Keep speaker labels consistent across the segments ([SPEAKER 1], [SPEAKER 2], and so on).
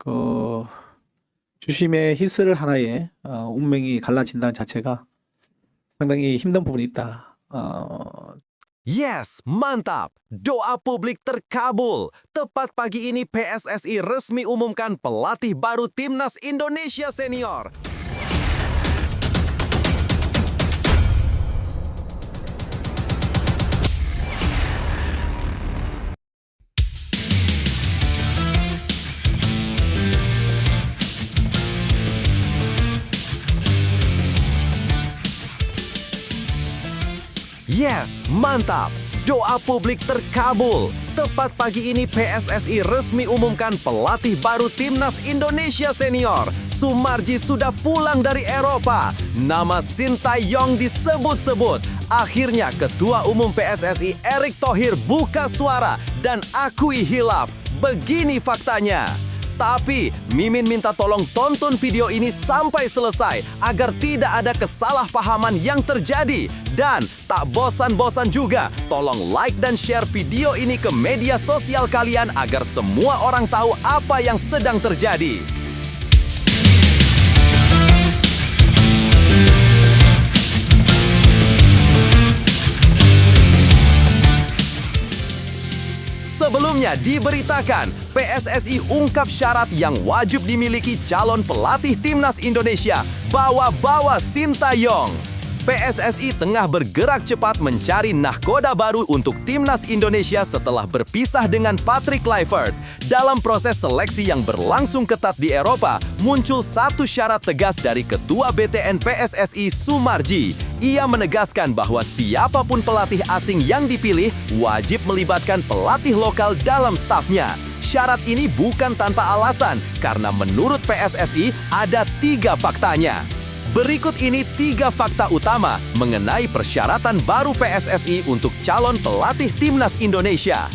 [SPEAKER 1] 그 주심의 히스를 하나에 운명이 갈라진다는 자체가 상당히 힘든 부분이 있다.
[SPEAKER 2] Yes, mantap! Doa publik terkabul. Tepat pagi ini PSSI resmi umumkan pelatih baru Timnas Indonesia Senior. Yes, mantap! Doa publik terkabul. Tepat pagi ini PSSI resmi umumkan pelatih baru Timnas Indonesia Senior. Sumarji sudah pulang dari Eropa. Nama Sintayong disebut-sebut. Akhirnya Ketua Umum PSSI Erick Thohir buka suara dan akui hilaf. Begini faktanya. Tapi, Mimin minta tolong tonton video ini sampai selesai agar tidak ada kesalahpahaman yang terjadi. Dan tak bosan-bosan juga, tolong like dan share video ini ke media sosial kalian agar semua orang tahu apa yang sedang terjadi. Sebelumnya diberitakan, PSSI ungkap syarat yang wajib dimiliki calon pelatih Timnas Indonesia, bawa-bawa Sintayong. PSSI tengah bergerak cepat mencari nahkoda baru untuk Timnas Indonesia setelah berpisah dengan Patrick Kluivert. Dalam proses seleksi yang berlangsung ketat di Eropa, muncul satu syarat tegas dari Ketua BTN PSSI Sumarji. Ia menegaskan bahwa siapapun pelatih asing yang dipilih wajib melibatkan pelatih lokal dalam stafnya. Syarat ini bukan tanpa alasan, karena menurut PSSI ada 3 faktanya. Berikut ini 3 fakta utama mengenai persyaratan baru PSSI untuk calon pelatih Timnas Indonesia.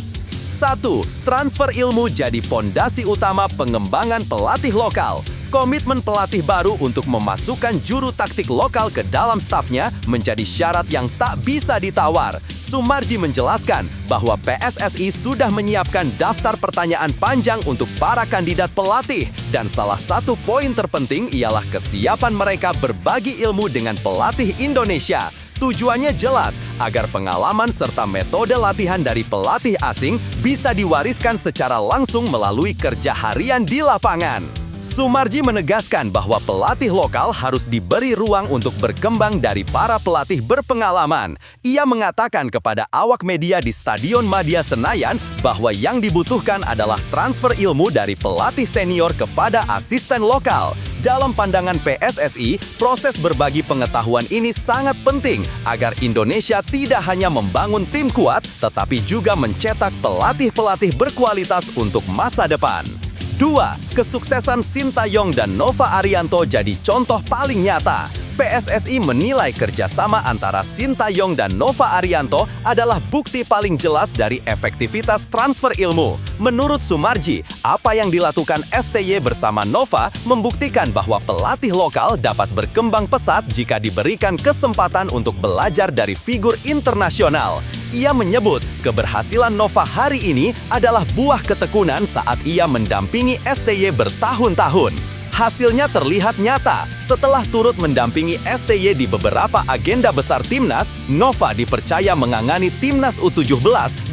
[SPEAKER 2] 1. Transfer ilmu jadi pondasi utama pengembangan pelatih lokal. Komitmen pelatih baru untuk memasukkan juru taktik lokal ke dalam stafnya menjadi syarat yang tak bisa ditawar. Sumarji menjelaskan bahwa PSSI sudah menyiapkan daftar pertanyaan panjang untuk para kandidat pelatih dan salah satu poin terpenting ialah kesiapan mereka berbagi ilmu dengan pelatih Indonesia. Tujuannya jelas, agar pengalaman serta metode latihan dari pelatih asing bisa diwariskan secara langsung melalui kerja harian di lapangan. Sumarji menegaskan bahwa pelatih lokal harus diberi ruang untuk berkembang dari para pelatih berpengalaman. Ia mengatakan kepada awak media di Stadion Madia Senayan bahwa yang dibutuhkan adalah transfer ilmu dari pelatih senior kepada asisten lokal. Dalam pandangan PSSI, proses berbagi pengetahuan ini sangat penting agar Indonesia tidak hanya membangun tim kuat, tetapi juga mencetak pelatih-pelatih berkualitas untuk masa depan. 2. Kesuksesan Sintayong dan Nova Arianto jadi contoh paling nyata. PSSI menilai kerjasama antara Sintayong dan Nova Arianto adalah bukti paling jelas dari efektivitas transfer ilmu. Menurut Sumarji, apa yang dilakukan STY bersama Nova membuktikan bahwa pelatih lokal dapat berkembang pesat jika diberikan kesempatan untuk belajar dari figur internasional. Ia menyebut keberhasilan Nova hari ini adalah buah ketekunan saat ia mendampingi STY bertahun-tahun. Hasilnya terlihat nyata. Setelah turut mendampingi STY di beberapa agenda besar Timnas, Nova dipercaya mengangani Timnas U17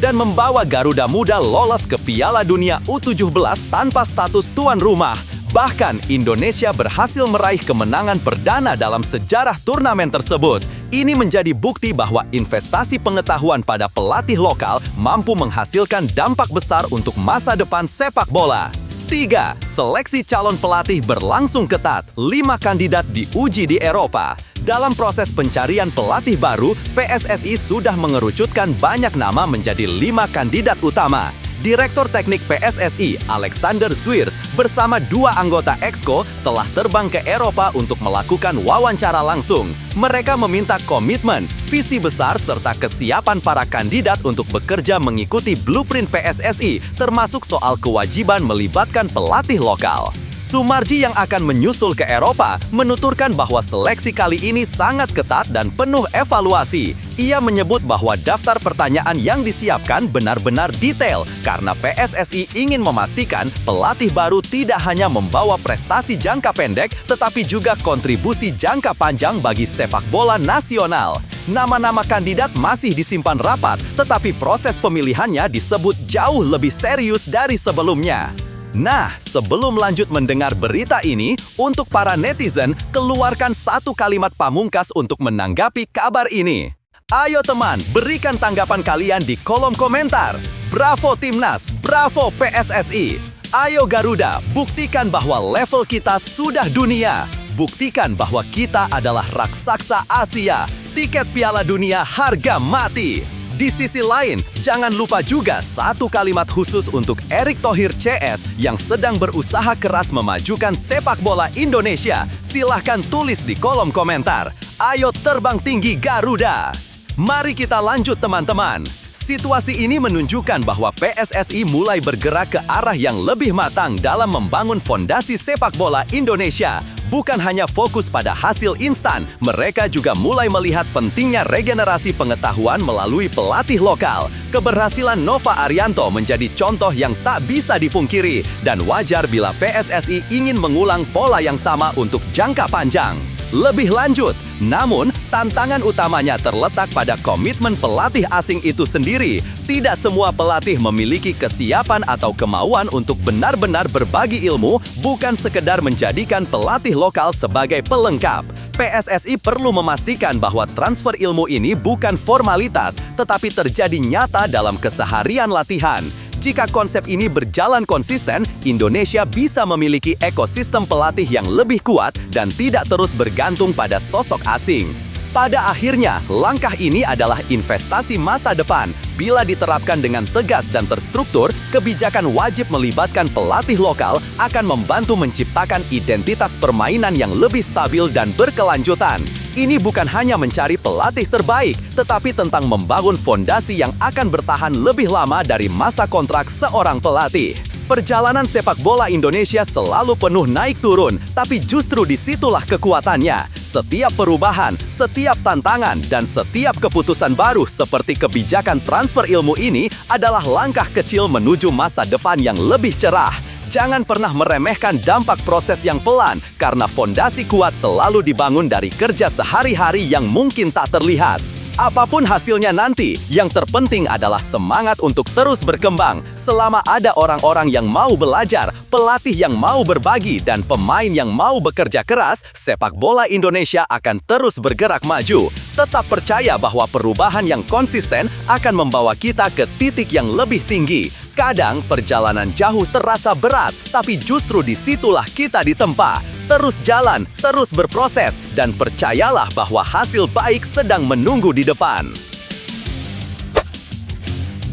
[SPEAKER 2] dan membawa Garuda Muda lolos ke Piala Dunia U17 tanpa status tuan rumah. Bahkan, Indonesia berhasil meraih kemenangan perdana dalam sejarah turnamen tersebut. Ini menjadi bukti bahwa investasi pengetahuan pada pelatih lokal mampu menghasilkan dampak besar untuk masa depan sepak bola. 3. Seleksi calon pelatih berlangsung ketat. 5 kandidat diuji di Eropa. Dalam proses pencarian pelatih baru, PSSI sudah mengerucutkan banyak nama menjadi 5 kandidat utama. Direktur Teknik PSSI, Alexander Swiers, bersama 2 anggota Exco telah terbang ke Eropa untuk melakukan wawancara langsung. Mereka meminta komitmen, visi besar, serta kesiapan para kandidat untuk bekerja mengikuti blueprint PSSI, termasuk soal kewajiban melibatkan pelatih lokal. Sumarji yang akan menyusul ke Eropa menuturkan bahwa seleksi kali ini sangat ketat dan penuh evaluasi. Ia menyebut bahwa daftar pertanyaan yang disiapkan benar-benar detail karena PSSI ingin memastikan pelatih baru tidak hanya membawa prestasi jangka pendek tetapi juga kontribusi jangka panjang bagi sepak bola nasional. Nama-nama kandidat masih disimpan rapat, tetapi proses pemilihannya disebut jauh lebih serius dari sebelumnya. Nah, sebelum lanjut mendengar berita ini, untuk para netizen, keluarkan satu kalimat pamungkas untuk menanggapi kabar ini. Ayo teman, berikan tanggapan kalian di kolom komentar. Bravo Timnas, bravo PSSI. Ayo Garuda, buktikan bahwa level kita sudah dunia. Buktikan bahwa kita adalah raksasa Asia. Tiket Piala Dunia harga mati. Di sisi lain, jangan lupa juga satu kalimat khusus untuk Erick Thohir CS yang sedang berusaha keras memajukan sepak bola Indonesia. Silahkan tulis di kolom komentar. Ayo terbang tinggi Garuda! Mari kita lanjut teman-teman. Situasi ini menunjukkan bahwa PSSI mulai bergerak ke arah yang lebih matang dalam membangun fondasi sepak bola Indonesia. Bukan hanya fokus pada hasil instan, mereka juga mulai melihat pentingnya regenerasi pengetahuan melalui pelatih lokal. Keberhasilan Nova Arianto menjadi contoh yang tak bisa dipungkiri, dan wajar bila PSSI ingin mengulang pola yang sama untuk jangka panjang. Lebih lanjut, namun tantangan utamanya terletak pada komitmen pelatih asing itu sendiri. Tidak semua pelatih memiliki kesiapan atau kemauan untuk benar-benar berbagi ilmu, bukan sekedar menjadikan pelatih lokal sebagai pelengkap. PSSI perlu memastikan bahwa transfer ilmu ini bukan formalitas, tetapi terjadi nyata dalam keseharian latihan. Jika konsep ini berjalan konsisten, Indonesia bisa memiliki ekosistem pelatih yang lebih kuat dan tidak terus bergantung pada sosok asing. Pada akhirnya, langkah ini adalah investasi masa depan. Bila diterapkan dengan tegas dan terstruktur, kebijakan wajib melibatkan pelatih lokal akan membantu menciptakan identitas permainan yang lebih stabil dan berkelanjutan. Ini bukan hanya mencari pelatih terbaik, tetapi tentang membangun fondasi yang akan bertahan lebih lama dari masa kontrak seorang pelatih. Perjalanan sepak bola Indonesia selalu penuh naik turun, tapi justru disitulah kekuatannya. Setiap perubahan, setiap tantangan, dan setiap keputusan baru seperti kebijakan transfer ilmu ini adalah langkah kecil menuju masa depan yang lebih cerah. Jangan pernah meremehkan dampak proses yang pelan, karena fondasi kuat selalu dibangun dari kerja sehari-hari yang mungkin tak terlihat. Apapun hasilnya nanti, yang terpenting adalah semangat untuk terus berkembang. Selama ada orang-orang yang mau belajar, pelatih yang mau berbagi, dan pemain yang mau bekerja keras, sepak bola Indonesia akan terus bergerak maju. Tetap percaya bahwa perubahan yang konsisten akan membawa kita ke titik yang lebih tinggi. Kadang perjalanan jauh terasa berat, tapi justru disitulah kita ditempa. Terus jalan, terus berproses, dan percayalah bahwa hasil baik sedang menunggu di depan.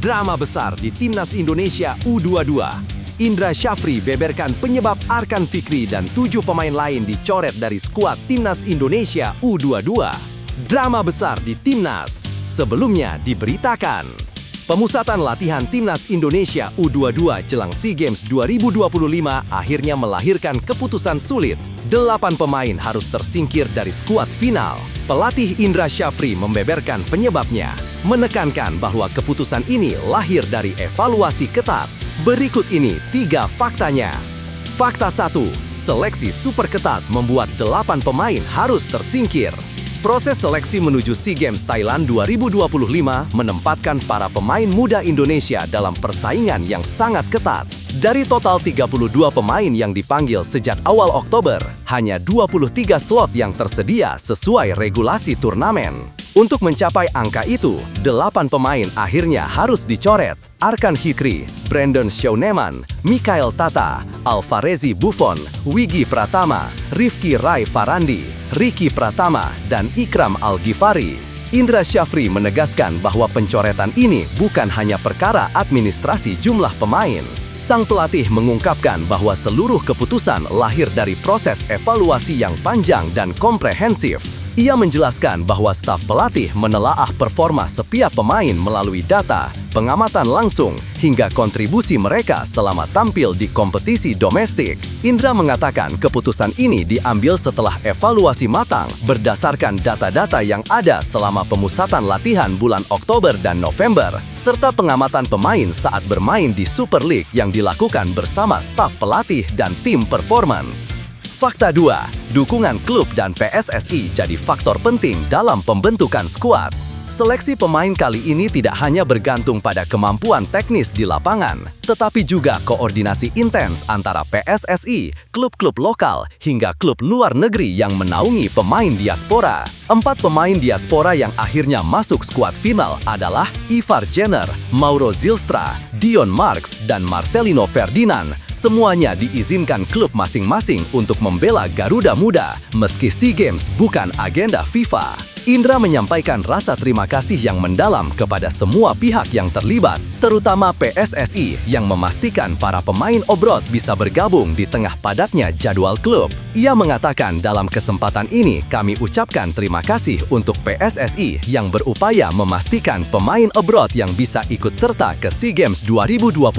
[SPEAKER 2] Drama besar di Timnas Indonesia U22. Indra Syafri beberkan penyebab Arkan Fikri dan 7 pemain lain dicoret dari skuad Timnas Indonesia U22. Drama besar di Timnas. Sebelumnya diberitakan. Pemusatan latihan Timnas Indonesia U22 jelang SEA Games 2025 akhirnya melahirkan keputusan sulit. 8 pemain harus tersingkir dari skuad final. Pelatih Indra Syafri membeberkan penyebabnya, menekankan bahwa keputusan ini lahir dari evaluasi ketat. Berikut ini 3 faktanya. Fakta 1, seleksi super ketat membuat 8 pemain harus tersingkir. Proses seleksi menuju SEA Games Thailand 2025 menempatkan para pemain muda Indonesia dalam persaingan yang sangat ketat. Dari total 32 pemain yang dipanggil sejak awal Oktober, hanya 23 slot yang tersedia sesuai regulasi turnamen. Untuk mencapai angka itu, 8 pemain akhirnya harus dicoret. Arkan Fikri, Brandon Shauneman, Mikael Tata, Alvarezi Buffon, Wigi Pratama, Rifki Rai Farandi, Ricky Pratama, dan Ikram Al-Ghifari. Indra Syafri menegaskan bahwa pencoretan ini bukan hanya perkara administrasi jumlah pemain. Sang pelatih mengungkapkan bahwa seluruh keputusan lahir dari proses evaluasi yang panjang dan komprehensif. Ia menjelaskan bahwa staf pelatih menelaah performa setiap pemain melalui data, pengamatan langsung, hingga kontribusi mereka selama tampil di kompetisi domestik. Indra mengatakan keputusan ini diambil setelah evaluasi matang berdasarkan data-data yang ada selama pemusatan latihan bulan Oktober dan November, serta pengamatan pemain saat bermain di Super League yang dilakukan bersama staf pelatih dan tim performance. Fakta 2, dukungan klub dan PSSI jadi faktor penting dalam pembentukan skuad. Seleksi pemain kali ini tidak hanya bergantung pada kemampuan teknis di lapangan, tetapi juga koordinasi intens antara PSSI, klub-klub lokal, hingga klub luar negeri yang menaungi pemain diaspora. 4 pemain diaspora yang akhirnya masuk skuad final adalah Ivar Jenner, Mauro Zylstra, Dion Marks, dan Marcelino Ferdinand. Semuanya diizinkan klub masing-masing untuk membela Garuda Muda, meski SEA Games bukan agenda FIFA. Indra menyampaikan rasa terima kasih yang mendalam kepada semua pihak yang terlibat, terutama PSSI yang memastikan para pemain obrot bisa bergabung di tengah padatnya jadwal klub. Ia mengatakan dalam kesempatan ini kami ucapkan terima kasih untuk PSSI yang berupaya memastikan pemain obrot yang bisa ikut serta ke SEA Games 2025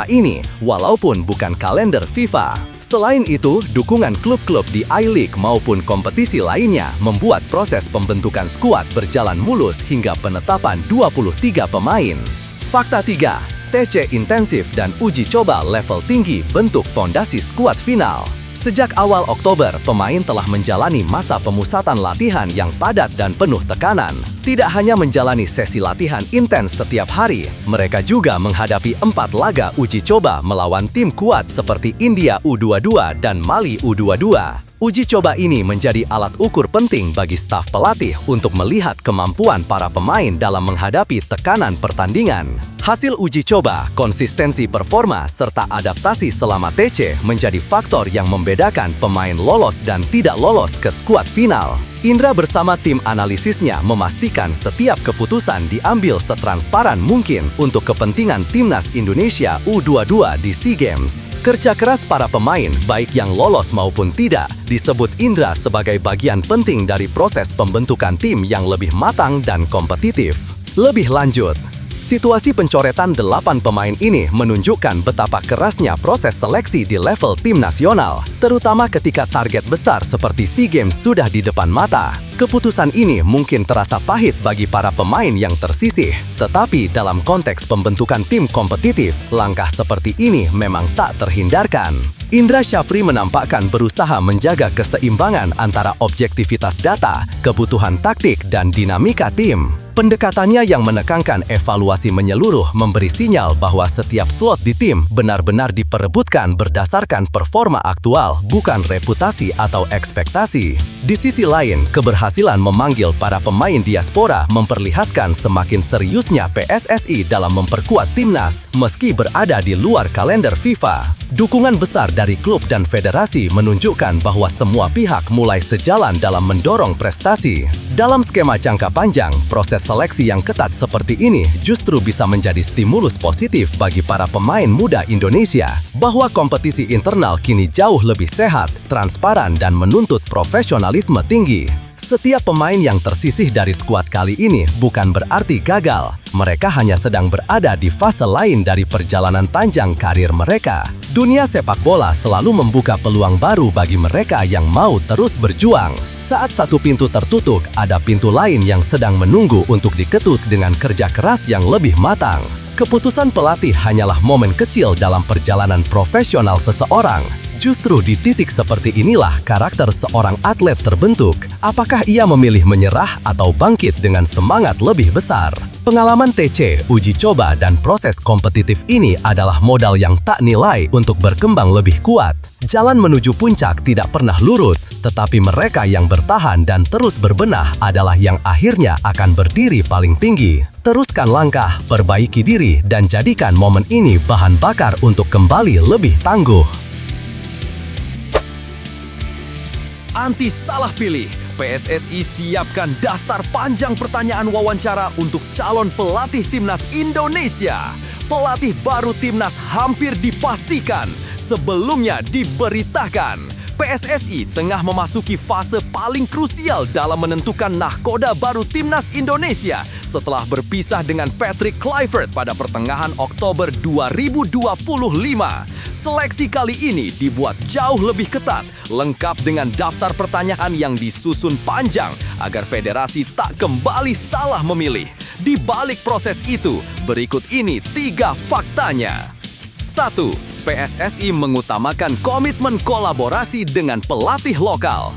[SPEAKER 2] ini, walaupun bukan kalender FIFA. Selain itu, dukungan klub-klub di I-League maupun kompetisi lainnya membuat proses pembentukan skuad berjalan mulus hingga penetapan 23 pemain. Fakta 3, TC intensif dan uji coba level tinggi bentuk fondasi skuad final. Sejak awal Oktober, pemain telah menjalani masa pemusatan latihan yang padat dan penuh tekanan. Tidak hanya menjalani sesi latihan intens setiap hari, mereka juga menghadapi 4 laga uji coba melawan tim kuat seperti India U22 dan Mali U22. Uji coba ini menjadi alat ukur penting bagi staf pelatih untuk melihat kemampuan para pemain dalam menghadapi tekanan pertandingan. Hasil uji coba, konsistensi performa, serta adaptasi selama TC menjadi faktor yang membedakan pemain lolos dan tidak lolos ke skuad final. Indra bersama tim analisisnya memastikan setiap keputusan diambil setransparan mungkin untuk kepentingan Timnas Indonesia U22 di SEA Games. Kerja keras para pemain, baik yang lolos maupun tidak, disebut Indra sebagai bagian penting dari proses pembentukan tim yang lebih matang dan kompetitif. Lebih lanjut, situasi pencoretan 8 pemain ini menunjukkan betapa kerasnya proses seleksi di level tim nasional, terutama ketika target besar seperti SEA Games sudah di depan mata. Keputusan ini mungkin terasa pahit bagi para pemain yang tersisih, tetapi dalam konteks pembentukan tim kompetitif, langkah seperti ini memang tak terhindarkan. Indra Syafri menampakkan berusaha menjaga keseimbangan antara objektivitas data, kebutuhan taktik, dan dinamika tim. Pendekatannya yang menekankan evaluasi menyeluruh memberi sinyal bahwa setiap slot di tim benar-benar diperebutkan berdasarkan performa aktual, bukan reputasi atau ekspektasi. Di sisi lain, keberhasilan memanggil para pemain diaspora memperlihatkan semakin seriusnya PSSI dalam memperkuat timnas meski berada di luar kalender FIFA. Dukungan besar dari klub dan federasi menunjukkan bahwa semua pihak mulai sejalan dalam mendorong prestasi. Dalam skema jangka panjang, proses seleksi yang ketat seperti ini justru bisa menjadi stimulus positif bagi para pemain muda Indonesia, bahwa kompetisi internal kini jauh lebih sehat, transparan, dan menuntut profesionalisme tinggi. Setiap pemain yang tersisih dari skuad kali ini bukan berarti gagal. Mereka hanya sedang berada di fase lain dari perjalanan panjang karir mereka. Dunia sepak bola selalu membuka peluang baru bagi mereka yang mau terus berjuang. Saat satu pintu tertutup, ada pintu lain yang sedang menunggu untuk diketuk dengan kerja keras yang lebih matang. Keputusan pelatih hanyalah momen kecil dalam perjalanan profesional seseorang. Justru di titik seperti inilah karakter seorang atlet terbentuk. Apakah ia memilih menyerah atau bangkit dengan semangat lebih besar? Pengalaman TC, uji coba, dan proses kompetitif ini adalah modal yang tak nilai untuk berkembang lebih kuat. Jalan menuju puncak tidak pernah lurus, tetapi mereka yang bertahan dan terus berbenah adalah yang akhirnya akan berdiri paling tinggi. Teruskan langkah, perbaiki diri, dan jadikan momen ini bahan bakar untuk kembali lebih tangguh. Anti salah pilih, PSSI siapkan daftar panjang pertanyaan wawancara untuk calon pelatih Timnas Indonesia. Pelatih baru Timnas hampir dipastikan, sebelumnya diberitakan. PSSI tengah memasuki fase paling krusial dalam menentukan nahkoda baru Timnas Indonesia setelah berpisah dengan Patrick Kluivert pada pertengahan Oktober 2025. Seleksi kali ini dibuat jauh lebih ketat, lengkap dengan daftar pertanyaan yang disusun panjang agar federasi tak kembali salah memilih. Di balik proses itu, berikut ini 3 faktanya. 1. PSSI mengutamakan komitmen kolaborasi dengan pelatih lokal.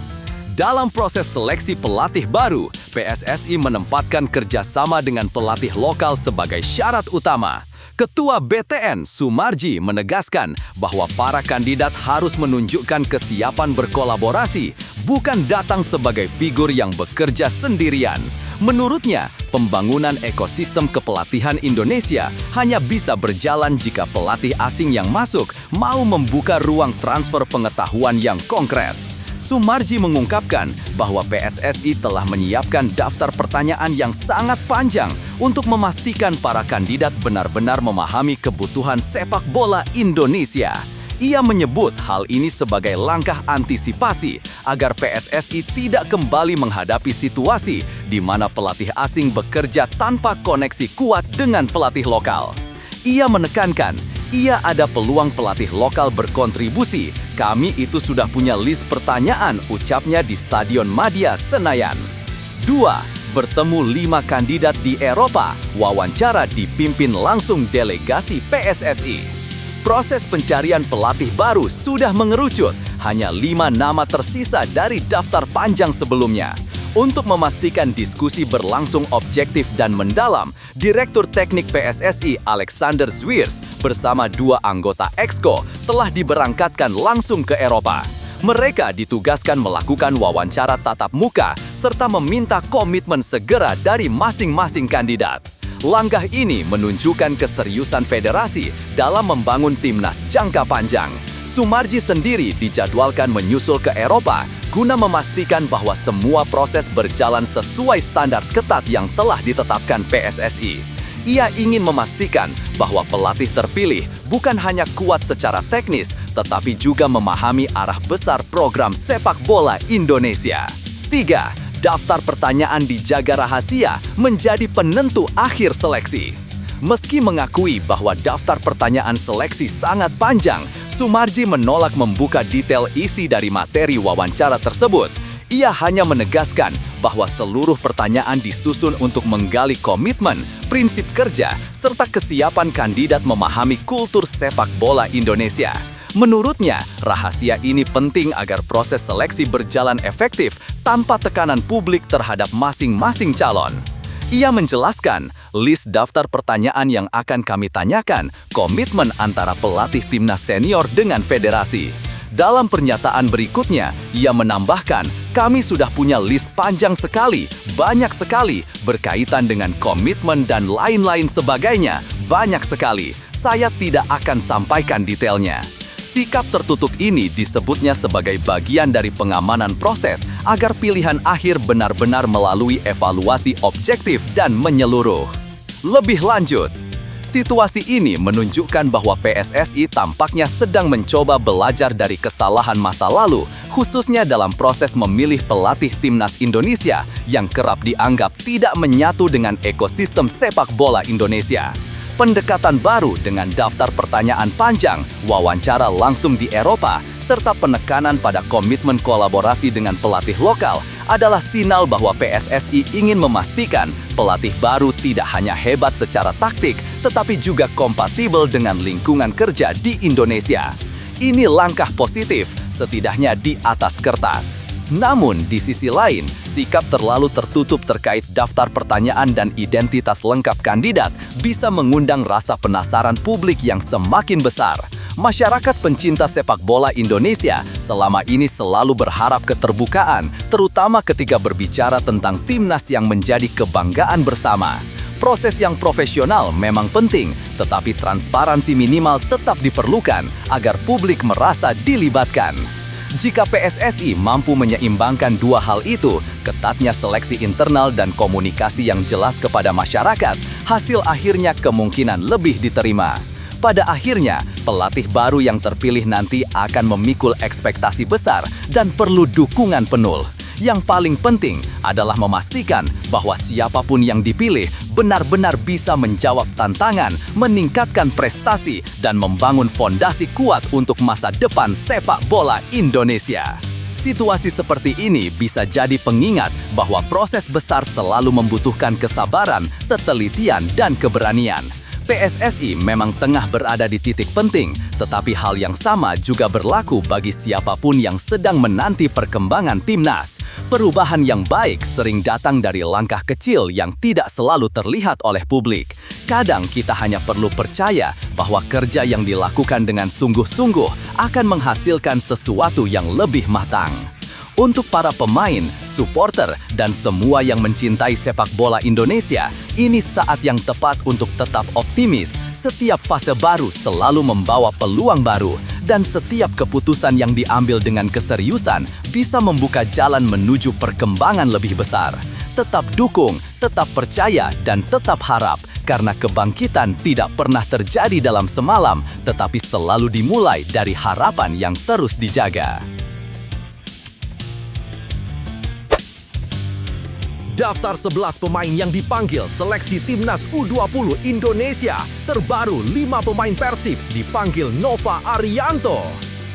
[SPEAKER 2] Dalam proses seleksi pelatih baru, PSSI menempatkan kerjasama dengan pelatih lokal sebagai syarat utama. Ketua BTN, Sumarji, menegaskan bahwa para kandidat harus menunjukkan kesiapan berkolaborasi, bukan datang sebagai figur yang bekerja sendirian. Menurutnya, pembangunan ekosistem kepelatihan Indonesia hanya bisa berjalan jika pelatih asing yang masuk mau membuka ruang transfer pengetahuan yang konkret. Sumarji mengungkapkan bahwa PSSI telah menyiapkan daftar pertanyaan yang sangat panjang untuk memastikan para kandidat benar-benar memahami kebutuhan sepak bola Indonesia. Ia menyebut hal ini sebagai langkah antisipasi agar PSSI tidak kembali menghadapi situasi di mana pelatih asing bekerja tanpa koneksi kuat dengan pelatih lokal. Ia menekankan, ia ada peluang pelatih lokal berkontribusi. Kami itu sudah punya list pertanyaan, ucapnya di Stadion Madia Senayan. 2. Bertemu 5 kandidat di Eropa, wawancara dipimpin langsung delegasi PSSI. Proses pencarian pelatih baru sudah mengerucut, hanya 5 nama tersisa dari daftar panjang sebelumnya. Untuk memastikan diskusi berlangsung objektif dan mendalam, Direktur Teknik PSSI Alexander Zwiers bersama 2 anggota Exco telah diberangkatkan langsung ke Eropa. Mereka ditugaskan melakukan wawancara tatap muka serta meminta komitmen segera dari masing-masing kandidat. Langkah ini menunjukkan keseriusan federasi dalam membangun timnas jangka panjang. Sumarji sendiri dijadwalkan menyusul ke Eropa guna memastikan bahwa semua proses berjalan sesuai standar ketat yang telah ditetapkan PSSI. Ia ingin memastikan bahwa pelatih terpilih bukan hanya kuat secara teknis, tetapi juga memahami arah besar program sepak bola Indonesia. 3. Daftar pertanyaan dijaga rahasia menjadi penentu akhir seleksi. Meski mengakui bahwa daftar pertanyaan seleksi sangat panjang, Sumarji menolak membuka detail isi dari materi wawancara tersebut. Ia hanya menegaskan bahwa seluruh pertanyaan disusun untuk menggali komitmen, prinsip kerja, serta kesiapan kandidat memahami kultur sepak bola Indonesia. Menurutnya, rahasia ini penting agar proses seleksi berjalan efektif tanpa tekanan publik terhadap masing-masing calon. Ia menjelaskan, list daftar pertanyaan yang akan kami tanyakan, komitmen antara pelatih timnas senior dengan federasi. Dalam pernyataan berikutnya, ia menambahkan, kami sudah punya list panjang sekali, banyak sekali, berkaitan dengan komitmen dan lain-lain sebagainya, banyak sekali. Saya tidak akan sampaikan detailnya. Sikap tertutup ini disebutnya sebagai bagian dari pengamanan proses agar pilihan akhir benar-benar melalui evaluasi objektif dan menyeluruh. Lebih lanjut, situasi ini menunjukkan bahwa PSSI tampaknya sedang mencoba belajar dari kesalahan masa lalu, khususnya dalam proses memilih pelatih timnas Indonesia yang kerap dianggap tidak menyatu dengan ekosistem sepak bola Indonesia. Pendekatan baru dengan daftar pertanyaan panjang, wawancara langsung di Eropa, serta penekanan pada komitmen kolaborasi dengan pelatih lokal adalah sinyal bahwa PSSI ingin memastikan pelatih baru tidak hanya hebat secara taktik, tetapi juga kompatibel dengan lingkungan kerja di Indonesia. Ini langkah positif, setidaknya di atas kertas. Namun, di sisi lain, sikap terlalu tertutup terkait daftar pertanyaan dan identitas lengkap kandidat bisa mengundang rasa penasaran publik yang semakin besar. Masyarakat pencinta sepak bola Indonesia selama ini selalu berharap keterbukaan, terutama ketika berbicara tentang timnas yang menjadi kebanggaan bersama. Proses yang profesional memang penting, tetapi transparansi minimal tetap diperlukan agar publik merasa dilibatkan. Jika PSSI mampu menyeimbangkan 2 hal itu, ketatnya seleksi internal dan komunikasi yang jelas kepada masyarakat, hasil akhirnya kemungkinan lebih diterima. Pada akhirnya, pelatih baru yang terpilih nanti akan memikul ekspektasi besar dan perlu dukungan penuh. Yang paling penting adalah memastikan bahwa siapapun yang dipilih benar-benar bisa menjawab tantangan, meningkatkan prestasi, dan membangun fondasi kuat untuk masa depan sepak bola Indonesia. Situasi seperti ini bisa jadi pengingat bahwa proses besar selalu membutuhkan kesabaran, ketelitian, dan keberanian. PSSI memang tengah berada di titik penting, tetapi hal yang sama juga berlaku bagi siapapun yang sedang menanti perkembangan timnas. Perubahan yang baik sering datang dari langkah kecil yang tidak selalu terlihat oleh publik. Kadang kita hanya perlu percaya bahwa kerja yang dilakukan dengan sungguh-sungguh akan menghasilkan sesuatu yang lebih matang. Untuk para pemain, supporter, dan semua yang mencintai sepak bola Indonesia, ini saat yang tepat untuk tetap optimis. Setiap fase baru selalu membawa peluang baru, dan setiap keputusan yang diambil dengan keseriusan bisa membuka jalan menuju perkembangan lebih besar. Tetap dukung, tetap percaya, dan tetap harap, karena kebangkitan tidak pernah terjadi dalam semalam, tetapi selalu dimulai dari harapan yang terus dijaga. Daftar 11 pemain yang dipanggil seleksi Timnas U20 Indonesia. Terbaru 5 pemain Persib dipanggil Nova Arianto.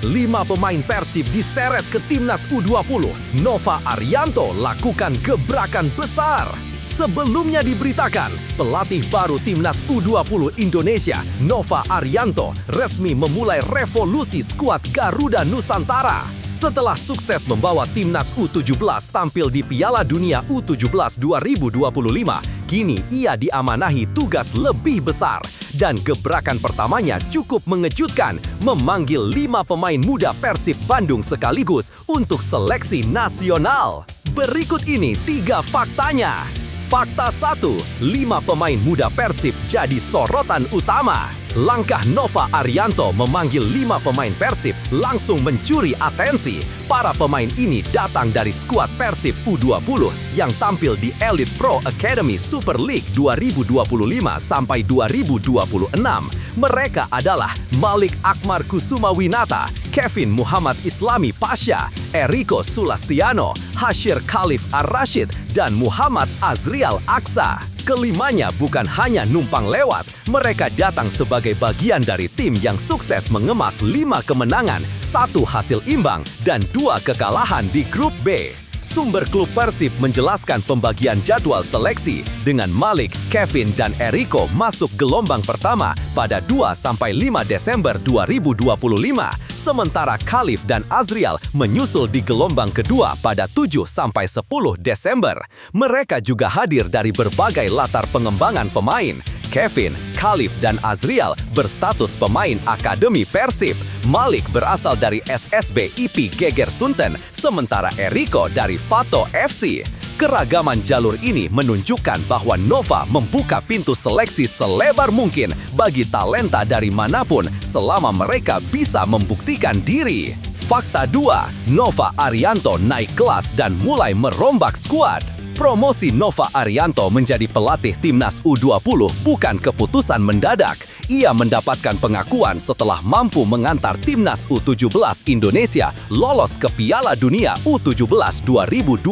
[SPEAKER 2] 5 pemain Persib diseret ke Timnas U20. Nova Arianto lakukan gebrakan besar. Sebelumnya diberitakan, pelatih baru Timnas U20 Indonesia, Nova Arianto, resmi memulai revolusi skuad Garuda Nusantara. Setelah sukses membawa Timnas U17 tampil di Piala Dunia U17 2025, kini ia diamanahi tugas lebih besar. Dan gebrakan pertamanya cukup mengejutkan, memanggil 5 pemain muda Persib Bandung sekaligus untuk seleksi nasional. Berikut ini 3 faktanya. Fakta 1, 5 pemain muda Persib jadi sorotan utama. Langkah Nova Arianto memanggil 5 pemain Persib langsung mencuri atensi. Para pemain ini datang dari skuad Persib U20 yang tampil di Elite Pro Academy Super League 2025 sampai 2026. Mereka adalah Malik Akmar Kusumawinata, Kevin Muhammad Islami Pasha, Eriko Sulastiano, Hashir Khalif Ar-Rashid, dan Muhammad Azrial Aksa. Kelimanya bukan hanya numpang lewat, mereka datang sebagai bagian dari tim yang sukses mengemas 5 kemenangan, 1 hasil imbang, dan 2 kekalahan di grup B. Sumber klub Persib menjelaskan pembagian jadwal seleksi dengan Malik, Kevin, dan Eriko masuk gelombang pertama pada 2-5 Desember 2025, sementara Khalif dan Azrial menyusul di gelombang kedua pada 7-10 Desember. Mereka juga hadir dari berbagai latar pengembangan pemain. Kevin, Khalif, dan Azrial berstatus pemain Akademi Persib. Malik berasal dari SSB IP Geger Sunten, sementara Eriko dari Fato FC. Keragaman jalur ini menunjukkan bahwa Nova membuka pintu seleksi selebar mungkin bagi talenta dari manapun selama mereka bisa membuktikan diri. Fakta 2, Nova Arianto naik kelas dan mulai merombak skuad. Promosi Nova Arianto menjadi pelatih Timnas U20 bukan keputusan mendadak. Ia mendapatkan pengakuan setelah mampu mengantar Timnas U17 Indonesia lolos ke Piala Dunia U17 2025.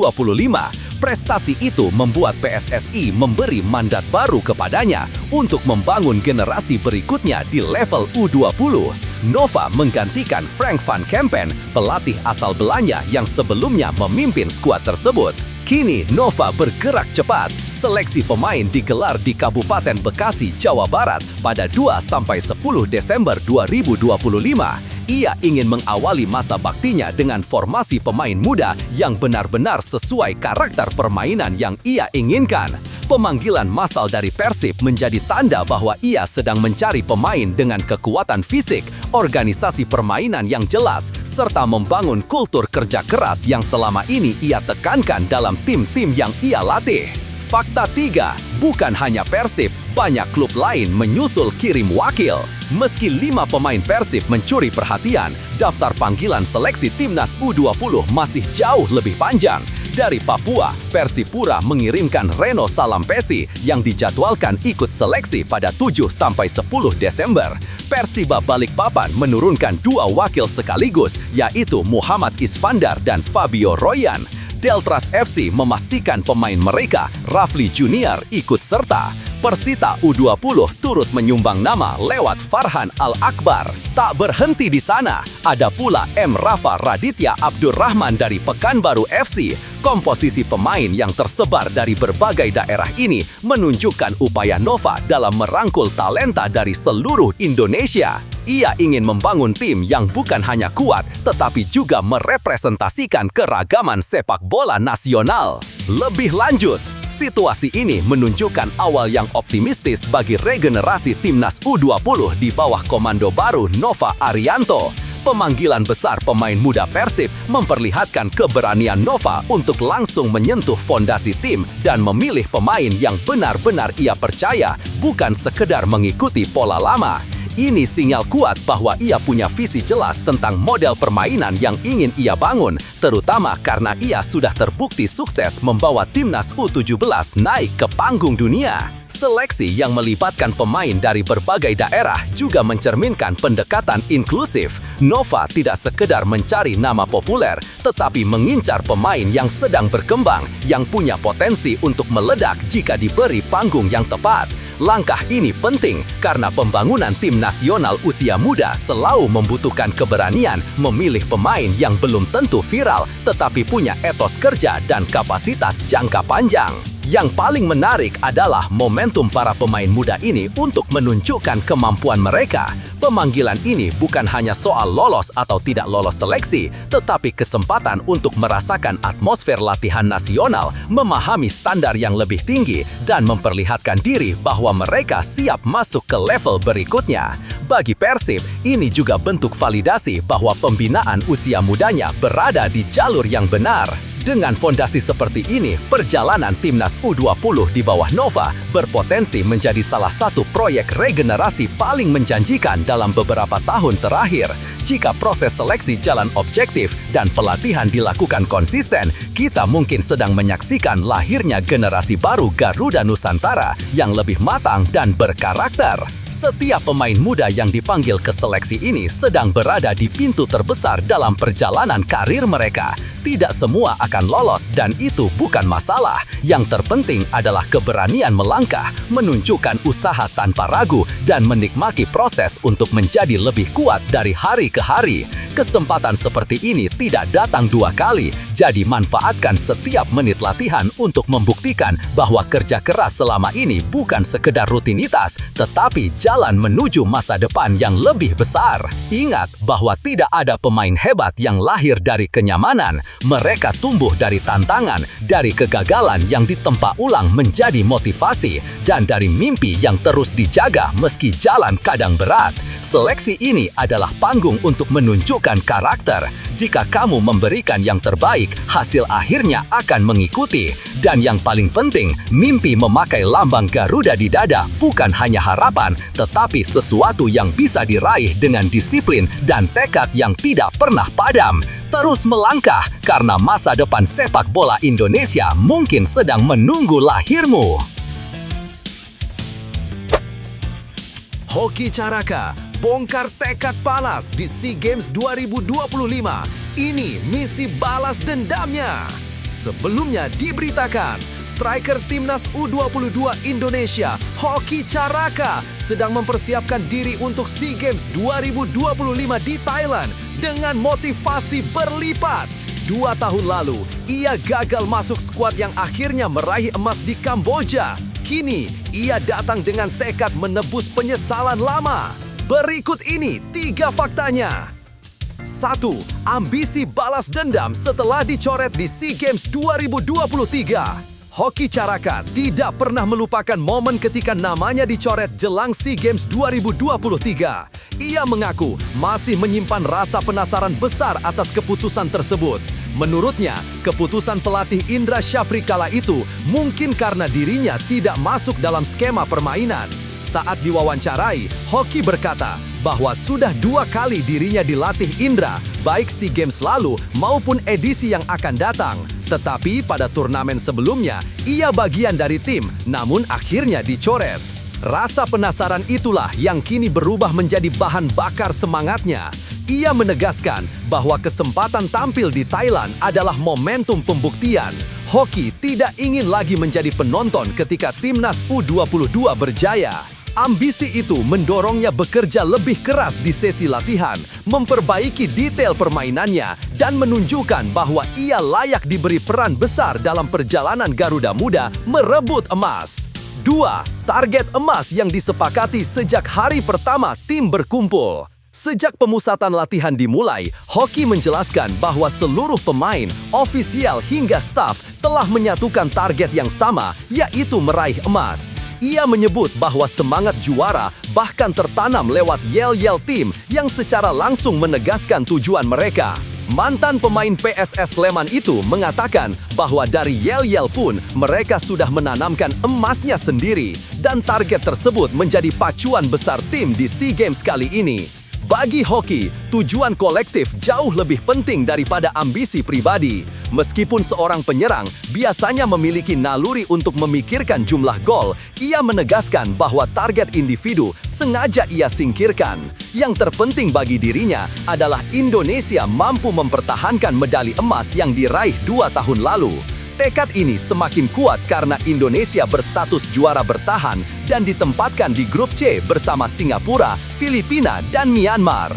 [SPEAKER 2] Prestasi itu membuat PSSI memberi mandat baru kepadanya untuk membangun generasi berikutnya di level U20. Nova menggantikan Frank van Kempen, pelatih asal Belanda yang sebelumnya memimpin skuad tersebut. Kini Nova bergerak cepat. Seleksi pemain digelar di Kabupaten Bekasi, Jawa Barat pada 2-10 Desember 2025. Ia ingin mengawali masa baktinya dengan formasi pemain muda yang benar-benar sesuai karakter permainan yang ia inginkan. Pemanggilan massal dari Persib menjadi tanda bahwa ia sedang mencari pemain dengan kekuatan fisik, organisasi permainan yang jelas, serta membangun kultur kerja keras yang selama ini ia tekankan dalam tim-tim yang ia latih. Fakta 3, bukan hanya Persib, banyak klub lain menyusul kirim wakil. Meski 5 pemain Persib mencuri perhatian, daftar panggilan seleksi Timnas U20 masih jauh lebih panjang. Dari Papua, Persipura mengirimkan Reno Salampesi yang dijadwalkan ikut seleksi pada 7-10 Desember. Persiba Balikpapan menurunkan 2 wakil sekaligus, yaitu Muhammad Isfandar dan Fabio Royan. Deltras FC memastikan pemain mereka, Rafli Junior, ikut serta. Persita U20 turut menyumbang nama lewat Farhan Al-Akbar. Tak berhenti di sana, ada pula M. Rafa Raditya Abdurrahman dari Pekanbaru FC. Komposisi pemain yang tersebar dari berbagai daerah ini menunjukkan upaya Nova dalam merangkul talenta dari seluruh Indonesia. Ia ingin membangun tim yang bukan hanya kuat, tetapi juga merepresentasikan keragaman sepak bola nasional. Lebih lanjut, situasi ini menunjukkan awal yang optimistis bagi regenerasi timnas U20 di bawah komando baru Nova Arianto. Pemanggilan besar pemain muda Persib memperlihatkan keberanian Nova untuk langsung menyentuh fondasi tim dan memilih pemain yang benar-benar ia percaya, bukan sekedar mengikuti pola lama. Ini sinyal kuat bahwa ia punya visi jelas tentang model permainan yang ingin ia bangun, terutama karena ia sudah terbukti sukses membawa timnas U17 naik ke panggung dunia. Seleksi yang melibatkan pemain dari berbagai daerah juga mencerminkan pendekatan inklusif. Nova tidak sekedar mencari nama populer, tetapi mengincar pemain yang sedang berkembang, yang punya potensi untuk meledak jika diberi panggung yang tepat. Langkah ini penting karena pembangunan tim nasional usia muda selalu membutuhkan keberanian memilih pemain yang belum tentu viral, tetapi punya etos kerja dan kapasitas jangka panjang. Yang paling menarik adalah momentum para pemain muda ini untuk menunjukkan kemampuan mereka. Pemanggilan ini bukan hanya soal lolos atau tidak lolos seleksi, tetapi kesempatan untuk merasakan atmosfer latihan nasional, memahami standar yang lebih tinggi, dan memperlihatkan diri bahwa mereka siap masuk ke level berikutnya. Bagi Persib, ini juga bentuk validasi bahwa pembinaan usia mudanya berada di jalur yang benar. Dengan fondasi seperti ini, perjalanan timnas U20 di bawah Nova berpotensi menjadi salah satu proyek regenerasi paling menjanjikan dalam beberapa tahun terakhir. Jika proses seleksi jalan objektif dan pelatihan dilakukan konsisten, kita mungkin sedang menyaksikan lahirnya generasi baru Garuda Nusantara yang lebih matang dan berkarakter. Setiap pemain muda yang dipanggil ke seleksi ini sedang berada di pintu terbesar dalam perjalanan karir mereka. Tidak semua akan lolos dan itu bukan masalah. Yang terpenting adalah keberanian melangkah, menunjukkan usaha tanpa ragu, dan menikmati proses untuk menjadi lebih kuat dari hari ke hari. Kesempatan seperti ini tidak datang 2 kali, jadi manfaatkan setiap menit latihan untuk membuktikan bahwa kerja keras selama ini bukan sekedar rutinitas, tetapi jalan menuju masa depan yang lebih besar. Ingat bahwa tidak ada pemain hebat yang lahir dari kenyamanan. Mereka tumbuh dari tantangan, dari kegagalan yang ditempa ulang menjadi motivasi, dan dari mimpi yang terus dijaga meski jalan kadang berat. Seleksi ini adalah panggung untuk menunjukkan karakter. Jika kamu memberikan yang terbaik, hasil akhirnya akan mengikuti. Dan yang paling penting, mimpi memakai lambang Garuda di dada bukan hanya harapan, tetapi sesuatu yang bisa diraih dengan disiplin dan tekad yang tidak pernah padam. Terus melangkah, karena masa depan sepak bola Indonesia mungkin sedang menunggu lahirmu. Hoki Caraka bongkar tekad panas di SEA Games 2025. Ini misi balas dendamnya. Sebelumnya diberitakan, striker timnas U22 Indonesia, Hoki Caraka, sedang mempersiapkan diri untuk SEA Games 2025 di Thailand dengan motivasi berlipat. 2 tahun lalu, ia gagal masuk skuad yang akhirnya meraih emas di Kamboja. Kini, ia datang dengan tekad menebus penyesalan lama. Berikut ini 3 faktanya. 1. Ambisi balas dendam setelah dicoret di SEA Games 2023. Hoki Caraka tidak pernah melupakan momen ketika namanya dicoret jelang SEA Games 2023. Ia mengaku masih menyimpan rasa penasaran besar atas keputusan tersebut. Menurutnya, keputusan pelatih Indra Syafri kala itu mungkin karena dirinya tidak masuk dalam skema permainan. Saat diwawancarai, Hoki berkata bahwa sudah 2 kali dirinya dilatih Indra, baik SEA Games lalu maupun edisi yang akan datang. Tetapi pada turnamen sebelumnya, ia bagian dari tim, namun akhirnya dicoret. Rasa penasaran itulah yang kini berubah menjadi bahan bakar semangatnya. Ia menegaskan bahwa kesempatan tampil di Thailand adalah momentum pembuktian. Hoki tidak ingin lagi menjadi penonton ketika timnas U22 berjaya. Ambisi itu mendorongnya bekerja lebih keras di sesi latihan, memperbaiki detail permainannya, dan menunjukkan bahwa ia layak diberi peran besar dalam perjalanan Garuda Muda merebut emas. 2. Target emas yang disepakati sejak hari pertama tim berkumpul. Sejak pemusatan latihan dimulai, Hoki menjelaskan bahwa seluruh pemain, ofisial hingga staf telah menyatukan target yang sama, yaitu meraih emas. Ia menyebut bahwa semangat juara bahkan tertanam lewat yel-yel tim yang secara langsung menegaskan tujuan mereka. Mantan pemain PSS Sleman itu mengatakan bahwa dari yel-yel pun mereka sudah menanamkan emasnya sendiri dan target tersebut menjadi pacuan besar tim di SEA Games kali ini. Bagi Hoki, tujuan kolektif jauh lebih penting daripada ambisi pribadi. Meskipun seorang penyerang biasanya memiliki naluri untuk memikirkan jumlah gol, ia menegaskan bahwa target individu sengaja ia singkirkan. Yang terpenting bagi dirinya adalah Indonesia mampu mempertahankan medali emas yang diraih 2 tahun lalu. Tekad ini semakin kuat karena Indonesia berstatus juara bertahan dan ditempatkan di grup C bersama Singapura, Filipina, dan Myanmar.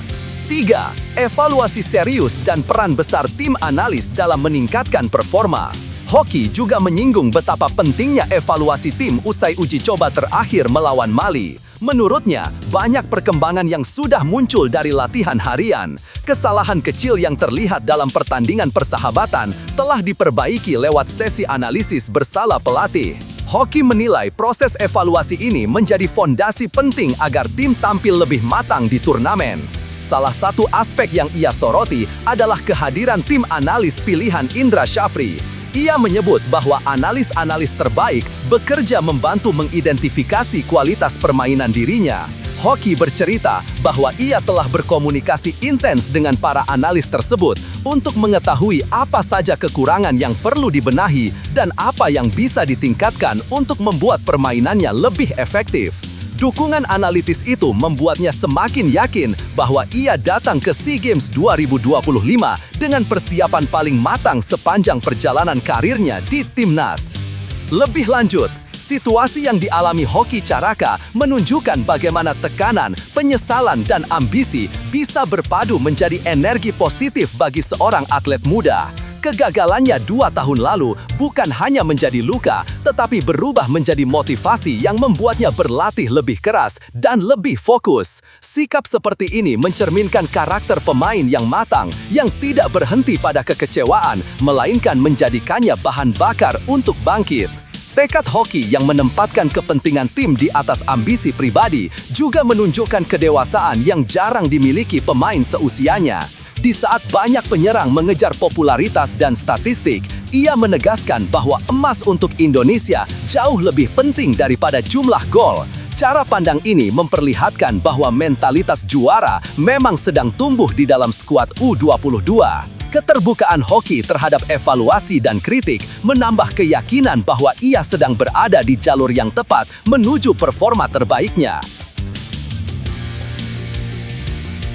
[SPEAKER 2] 3. Evaluasi serius dan peran besar tim analis dalam meningkatkan performa. Hoki juga menyinggung betapa pentingnya evaluasi tim usai uji coba terakhir melawan Mali. Menurutnya, banyak perkembangan yang sudah muncul dari latihan harian. Kesalahan kecil yang terlihat dalam pertandingan persahabatan telah diperbaiki lewat sesi analisis bersama pelatih. Hoki menilai proses evaluasi ini menjadi fondasi penting agar tim tampil lebih matang di turnamen. Salah satu aspek yang ia soroti adalah kehadiran tim analis pilihan Indra Syafri. Ia menyebut bahwa analis-analis terbaik bekerja membantu mengidentifikasi kualitas permainan dirinya. Hoki bercerita bahwa ia telah berkomunikasi intens dengan para analis tersebut untuk mengetahui apa saja kekurangan yang perlu dibenahi dan apa yang bisa ditingkatkan untuk membuat permainannya lebih efektif. Dukungan analitis itu membuatnya semakin yakin bahwa ia datang ke SEA Games 2025 dengan persiapan paling matang sepanjang perjalanan karirnya di timnas. Lebih lanjut, situasi yang dialami Hoki Caraka menunjukkan bagaimana tekanan, penyesalan, dan ambisi bisa berpadu menjadi energi positif bagi seorang atlet muda. Kegagalannya 2 tahun lalu bukan hanya menjadi luka, tetapi berubah menjadi motivasi yang membuatnya berlatih lebih keras dan lebih fokus. Sikap seperti ini mencerminkan karakter pemain yang matang, yang tidak berhenti pada kekecewaan, melainkan menjadikannya bahan bakar untuk bangkit. Tekad Hoki yang menempatkan kepentingan tim di atas ambisi pribadi juga menunjukkan kedewasaan yang jarang dimiliki pemain seusianya. Di saat banyak penyerang mengejar popularitas dan statistik, ia menegaskan bahwa emas untuk Indonesia jauh lebih penting daripada jumlah gol. Cara pandang ini memperlihatkan bahwa mentalitas juara memang sedang tumbuh di dalam skuad U22. Keterbukaan Hoki terhadap evaluasi dan kritik menambah keyakinan bahwa ia sedang berada di jalur yang tepat menuju performa terbaiknya.